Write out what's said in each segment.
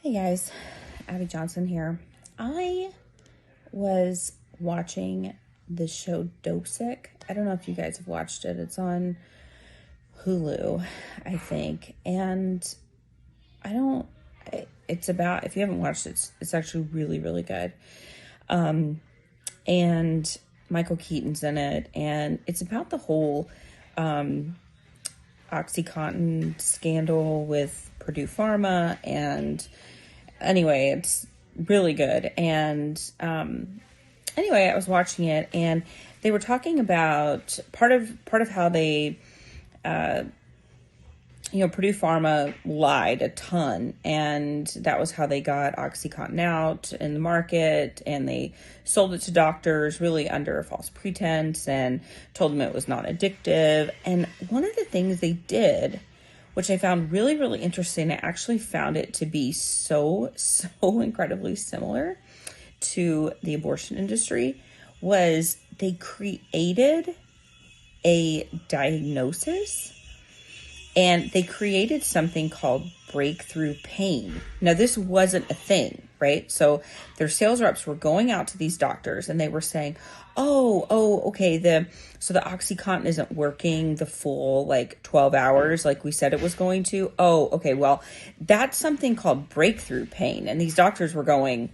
Hey guys, Abby Johnson here. I was watching the show Dopesick. I don't know if you guys have watched it. It's on Hulu, I think. And it's about, if you haven't watched it, it's actually really, really good. And Michael Keaton's in it. And it's about the whole OxyContin scandal with Purdue Pharma. And anyway, it's really good. And anyway, I was watching it, and they were talking about part of how they, Purdue Pharma lied a ton, and that was how they got OxyContin out in the market, and they sold it to doctors really under a false pretense and told them it was not addictive. And one of the things they did, which I found really, really interesting, I actually found it to be so incredibly similar to the abortion industry, was they created a diagnosis and they created something called breakthrough pain. Now, this wasn't a thing, right? So their sales reps were going out to these doctors and they were saying, okay, so the OxyContin isn't working the full 12 hours like we said it was going to. Oh, okay, well, that's something called breakthrough pain. And these doctors were going,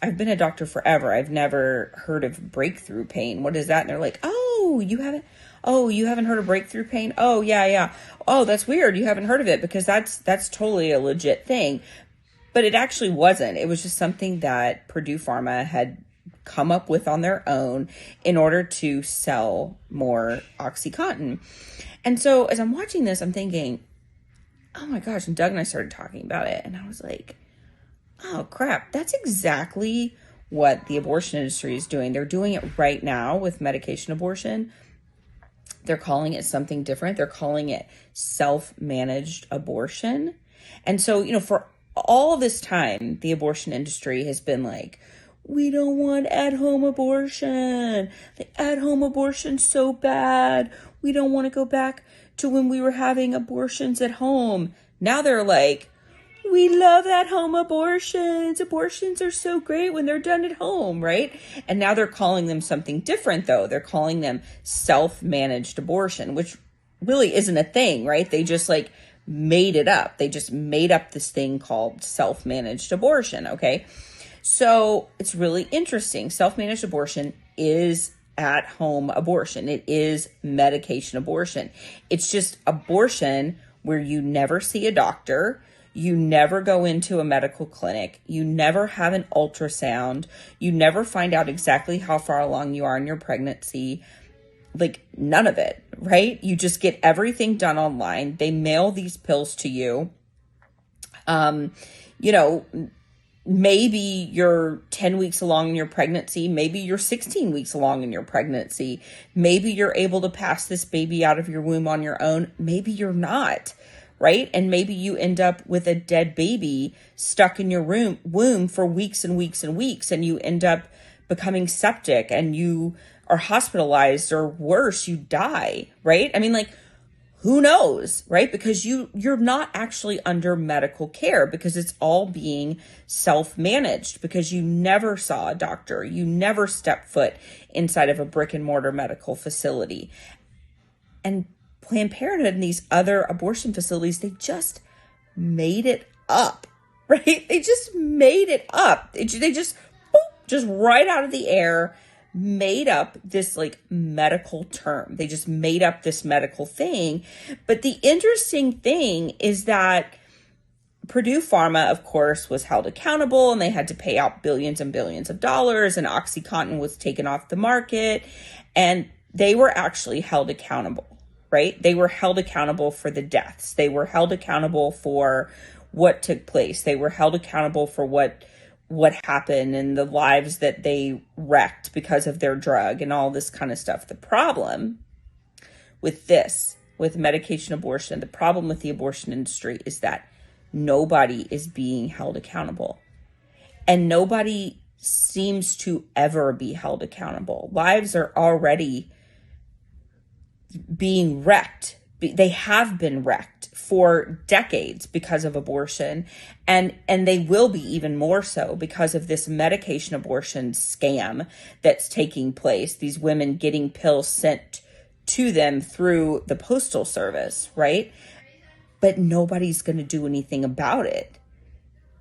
I've been a doctor forever. I've never heard of breakthrough pain. What is that? And they're like, you haven't heard of breakthrough pain? Oh, yeah. Oh, that's weird. You haven't heard of it, because that's totally a legit thing. But it actually wasn't. It was just something that Purdue Pharma had come up with on their own in order to sell more OxyContin. And so as I'm watching this, I'm thinking, oh my gosh. And Doug and I started talking about it, and I was like, oh crap, that's exactly what the abortion industry is doing. They're doing it right now with medication abortion. They're calling it something different. They're calling it self-managed abortion. And so, for all this time, the abortion industry has been like, we don't want at-home abortion. The at-home abortion's so bad. We don't want to go back to when we were having abortions at home. Now they're like, we love at-home abortions. Abortions are so great when they're done at home, right? And now they're calling them something different, though. They're calling them self-managed abortion, which really isn't a thing, right? They just made it up. They just made up this thing called self-managed abortion, okay? So it's really interesting. Self-managed abortion is at-home abortion. It is medication abortion. It's just abortion where you never see a doctor. You never go into a medical clinic. You never have an ultrasound. You never find out exactly how far along you are in your pregnancy. None of it, right? You just get everything done online. They mail these pills to you. Maybe you're 10 weeks along in your pregnancy. Maybe you're 16 weeks along in your pregnancy. Maybe you're able to pass this baby out of your womb on your own. Maybe you're not. Right? And maybe you end up with a dead baby stuck in your womb for weeks and weeks and weeks, and you end up becoming septic and you are hospitalized, or worse, you die, right? I mean, who knows, right? Because you're not actually under medical care, because it's all being self-managed, because you never saw a doctor. You never stepped foot inside of a brick and mortar medical facility. And Planned Parenthood and these other abortion facilities, they just made it up, right? They just made it up. They just right out of the air, made up this medical term. They just made up this medical thing. But the interesting thing is that Purdue Pharma, of course, was held accountable, and they had to pay out billions and billions of dollars, and OxyContin was taken off the market, and they were actually held accountable. Right? They were held accountable for the deaths. They were held accountable for what took place. They were held accountable for what happened and the lives that they wrecked because of their drug and all this kind of stuff. The problem with medication abortion, the problem with the abortion industry is that nobody is being held accountable. And nobody seems to ever be held accountable. Lives are already being wrecked they have been wrecked for decades because of abortion, and they will be even more so because of this medication abortion scam that's taking place. These women getting pills sent to them through the postal service, right? But nobody's going to do anything about it.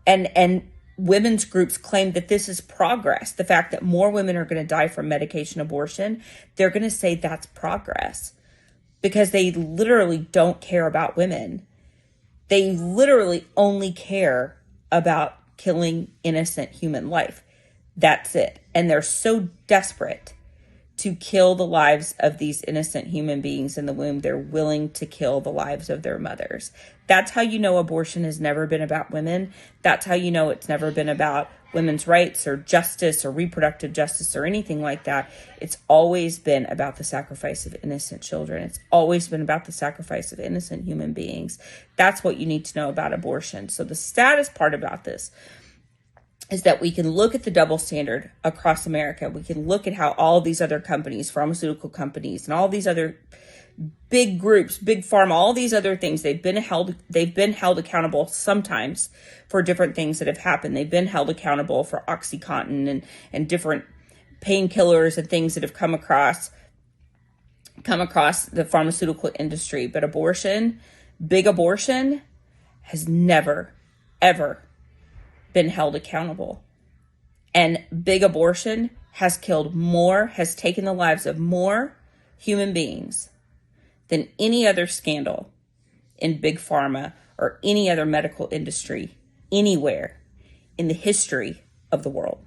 And women's groups claim that this is progress. The fact that more women are going to die from medication abortion, they're going to say that's progress, because they literally don't care about women. They literally only care about killing innocent human life. That's it. And they're so desperate to kill the lives of these innocent human beings in the womb, they're willing to kill the lives of their mothers. That's how you know abortion has never been about women. That's how you know it's never been about women's rights or justice or reproductive justice or anything like that. It's always been about the sacrifice of innocent children. It's always been about the sacrifice of innocent human beings. That's what you need to know about abortion. So the status part about this is that we can look at the double standard across America. We can look at how all these other companies, pharmaceutical companies, and all these other big groups, big pharma, all these other things, they've been held accountable sometimes for different things that have happened. They've been held accountable for OxyContin and different painkillers and things that have come across the pharmaceutical industry. But abortion, big abortion, has never, ever been held accountable. And big abortion has taken the lives of more human beings than any other scandal in big pharma or any other medical industry anywhere in the history of the world.